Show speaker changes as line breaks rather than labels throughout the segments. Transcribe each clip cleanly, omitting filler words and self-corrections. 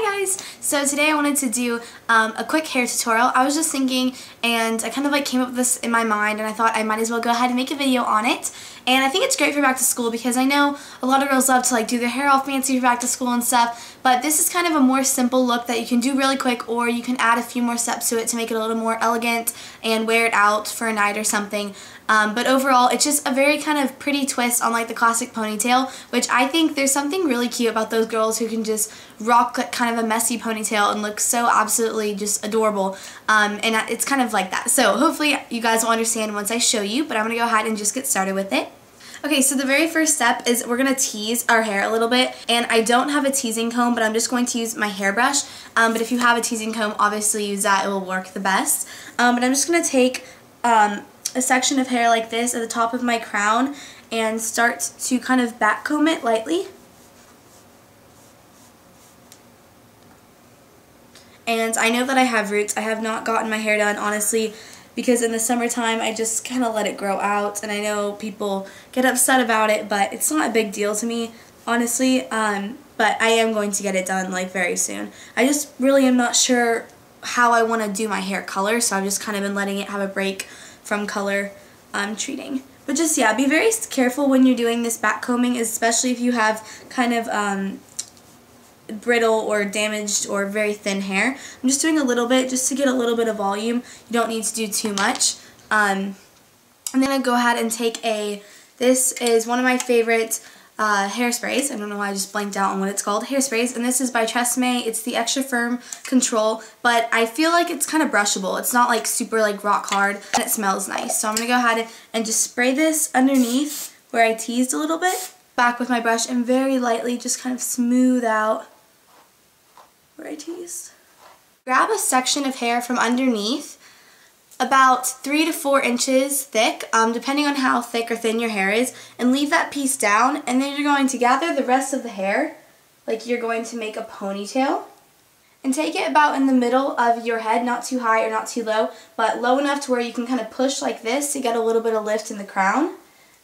Hi guys! So today I wanted to do a quick hair tutorial. I was just thinking and I kind of like came up with this in my mind and I thought I might as well go ahead and make a video on it. And I think it's great for back to school because I know a lot of girls love to like do their hair all fancy for back to school and stuff, but this is kind of a more simple look that you can do really quick, or you can add a few more steps to it to make it a little more elegant and wear it out for a night or something. But overall, it's just a very kind of pretty twist on like the classic ponytail, which I think there's something really cute about those girls who can just rock like, kind of a messy ponytail and look so absolutely just adorable. And it's kind of like that. So hopefully you guys will understand once I show you, but I'm going to go ahead and just get started with it. Okay, so the very first step is we're going to tease our hair a little bit, and I don't have a teasing comb, but I'm just going to use my hairbrush. But if you have a teasing comb, obviously use that, it will work the best. But I'm just going to take a section of hair like this at the top of my crown and start to kind of back comb it lightly. And I know that I have roots. I have not gotten my hair done, honestly, because in the summertime I just kind of let it grow out, and I know people get upset about it, but it's not a big deal to me, honestly. But I am going to get it done like very soon. I just really am not sure how I want to do my hair color, so I've just kind of been letting it have a break from color treating. But just, yeah, be very careful when you're doing this back combing, especially if you have kind of brittle or damaged or very thin hair. I'm just doing a little bit just to get a little bit of volume. You don't need to do too much. And then I go ahead and take this is one of my favorite hairsprays. I don't know why I just blanked out on what it's called. Hairsprays, and this is by Tresemme. It's the Extra Firm Control, but I feel like it's kind of brushable. It's not like super like rock hard, and it smells nice. So I'm going to go ahead and just spray this underneath where I teased a little bit, back with my brush, and very lightly just kind of smooth out where I teased. Grab a section of hair from underneath, about 3 to 4 inches thick, depending on how thick or thin your hair is, and leave that piece down, and then you're going to gather the rest of the hair like you're going to make a ponytail, and take it about in the middle of your head, not too high or not too low, but low enough to where you can kind of push like this to get a little bit of lift in the crown,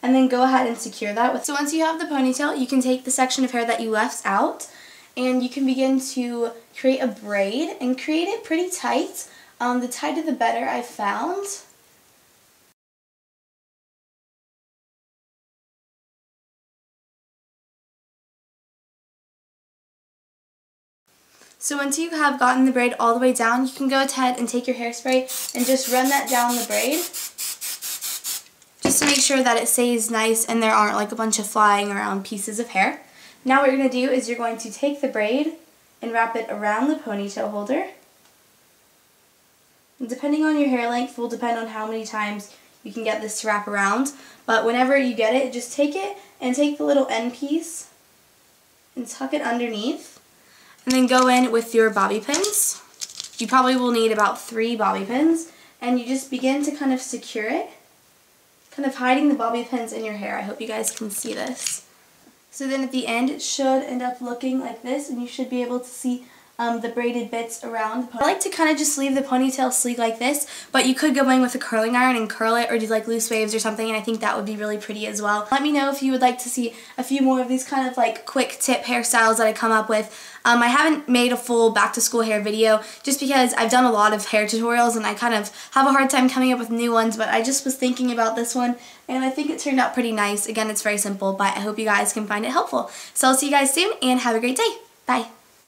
and then go ahead and secure that. So once you have the ponytail, you can take the section of hair that you left out, and you can begin to create a braid and create it pretty tight. The tighter the better, I've found. So once you have gotten the braid all the way down, you can go ahead and take your hairspray and just run that down the braid, just to make sure that it stays nice and there aren't like a bunch of flying around pieces of hair. Now what you're going to do is you're going to take the braid and wrap it around the ponytail holder. And depending on your hair length will depend on how many times you can get this to wrap around. But whenever you get it, just take it and take the little end piece and tuck it underneath. And then go in with your bobby pins. You probably will need about 3 bobby pins. And you just begin to kind of secure it, kind of hiding the bobby pins in your hair. I hope you guys can see this. So then at the end, it should end up looking like this, and you should be able to see the braided bits around the ponytail. I like to kind of just leave the ponytail sleek like this, but you could go in with a curling iron and curl it, or do like loose waves or something, and I think that would be really pretty as well. Let me know if you would like to see a few more of these kind of like quick tip hairstyles that I come up with. I haven't made a full back to school hair video just because I've done a lot of hair tutorials and I kind of have a hard time coming up with new ones, but I just was thinking about this one and I think it turned out pretty nice. Again, it's very simple, but I hope you guys can find it helpful. So I'll see you guys soon and have a great day. Bye.